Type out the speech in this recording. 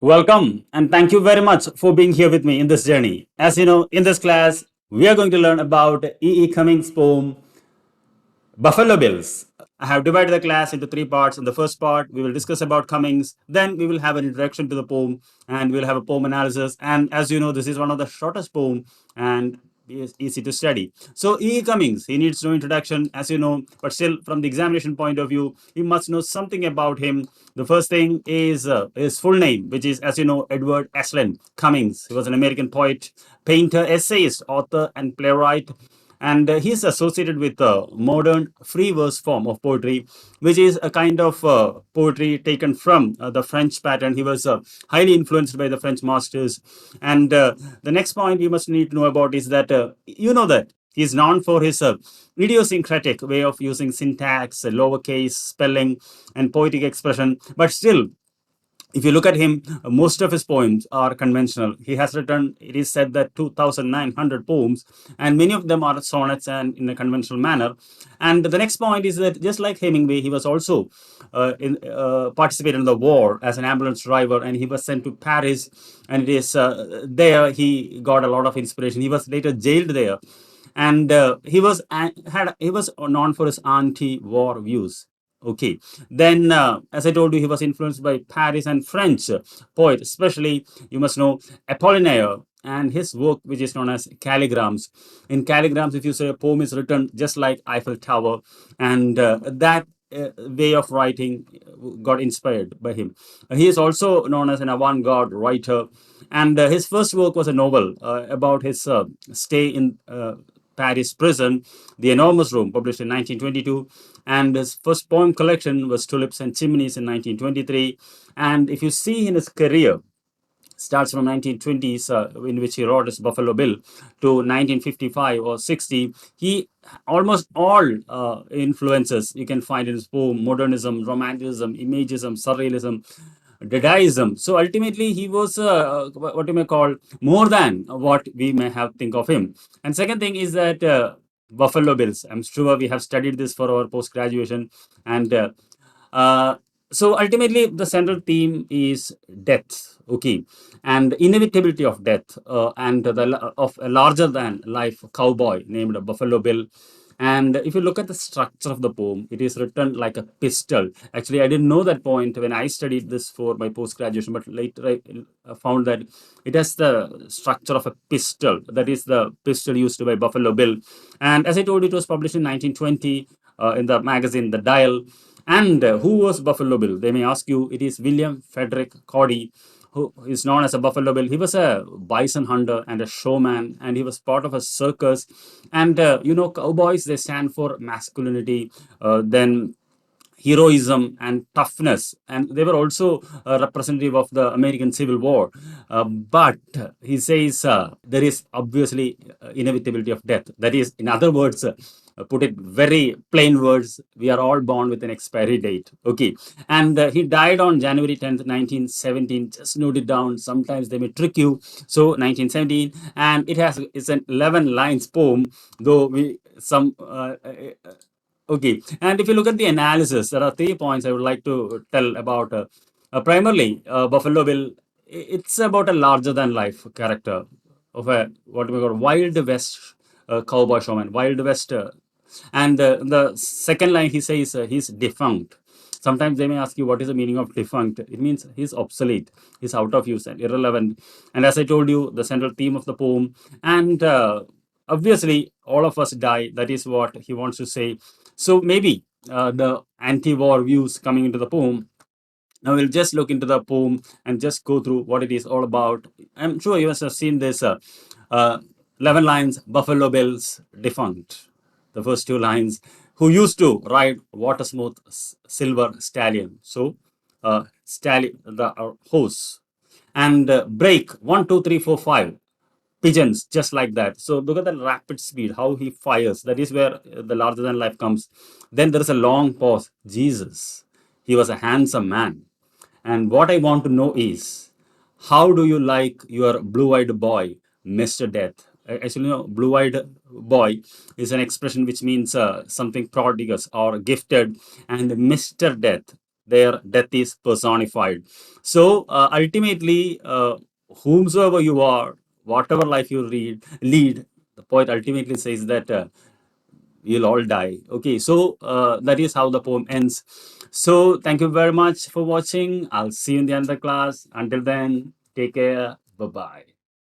Welcome and thank you very much for being here with me in this journey. As you know, in this class, we are going to learn about E. Cummings' poem Buffalo Bills. I have divided the class into three parts. In the first part, we will discuss about Cummings. Then we will have an introduction to the poem, and we'll have a poem analysis. And as you know, this is one of the shortest poem and is easy to study. So E. Cummings, he needs no introduction, as you know, but still, from the examination point of view, you must know something about him. The first thing is his full name, which is, as you know, Edward Aslan Cummings. He was an American poet, painter, essayist, author, and playwright, and he's associated with the modern free verse form of poetry, which is a kind of poetry taken from the French pattern. He was highly influenced by the French masters. And the next point you must need to know about is that you know that he's known for his idiosyncratic way of using syntax, lowercase spelling, and poetic expression. But still, if you look at him, most of his poems are conventional. He has written, it is said that 2,900 poems, and many of them are sonnets and in a conventional manner. And the next point is that just like Hemingway, he was also participated in the war as an ambulance driver, and he was sent to Paris, and it is there he got a lot of inspiration. He was later jailed there, and he was known for his anti-war views. Okay, then as I told you, he was influenced by Paris and French poet, especially you must know Apollinaire and his work, which is known as calligrams. In calligrams, if you say a poem is written just like Eiffel Tower, and that way of writing got inspired by him. He is also known as an avant-garde writer, and his first work was a novel about his stay in Paris prison, The Enormous Room, published in 1922. And his first poem collection was Tulips and Chimneys in 1923. And if you see in his career, starts from 1920s, in which he wrote his Buffalo Bill, to 1955 or 60. He almost all influences you can find in his poem: modernism, romanticism, imagism, surrealism, Dadaism. So ultimately, he was what you may call more than what we may have think of him. And second thing is that Buffalo Bills. I'm sure we have studied this for our post graduation, and uh, so ultimately the central theme is death. Okay, and inevitability of death, and of a larger than life cowboy named Buffalo Bill. And if you look at the structure of the poem, it is written like a pistol. Actually, I didn't know that point when I studied this for my post graduation, but later I found that it has the structure of a pistol. That is the pistol used by Buffalo Bill. And as I told you, it was published in 1920 in the magazine The Dial. And who was Buffalo Bill? They may ask you. It is William Frederick Cody, who is known as a Buffalo Bill. He was a bison hunter and a showman, and he was part of a circus. And cowboys, they stand for masculinity, then heroism and toughness, and they were also representative of the American Civil War. But he says there is obviously inevitability of death. That is, in other words, put it very plain words, we are all born with an expiry date. Okay, and he died on January 10th, 1917. Just note it down, sometimes they may trick you. So 1917, and it's an 11 lines poem, though we some okay, and if you look at the analysis, there are 3 points I would like to tell about. Primarily, Buffalo Bill, it's about a larger than life character of a what we call Wild West cowboy showman, Wild West. And the second line he says he's defunct. Sometimes they may ask you what is the meaning of defunct. It means he's obsolete, he's out of use and irrelevant. And as I told you, the central theme of the poem, and obviously all of us die. That is what he wants to say. So maybe the anti-war views coming into the poem. Now we'll just look into the poem and just go through what it is all about. I'm sure you must have seen this 11 lines, Buffalo Bills defunct. The first 2 lines, who used to ride water smooth silver stallion. So, stallion, the horse. And break 1, 2, 3, 4, 5 pigeons just like that. So look at the rapid speed, how he fires. That is where the larger than life comes. Then there is a long pause. Jesus, he was a handsome man. And what I want to know is, how do you like your blue-eyed boy, Mr. Death? Actually, blue-eyed boy is an expression which means something prodigious or gifted, and Mr. Death their death is personified. So ultimately, whomsoever you are, whatever life you lead, the poet ultimately says that you'll all die. Okay, so that is how the poem ends. So thank you very much for watching. I'll see you in the end of the class. Until then, take care. Bye bye.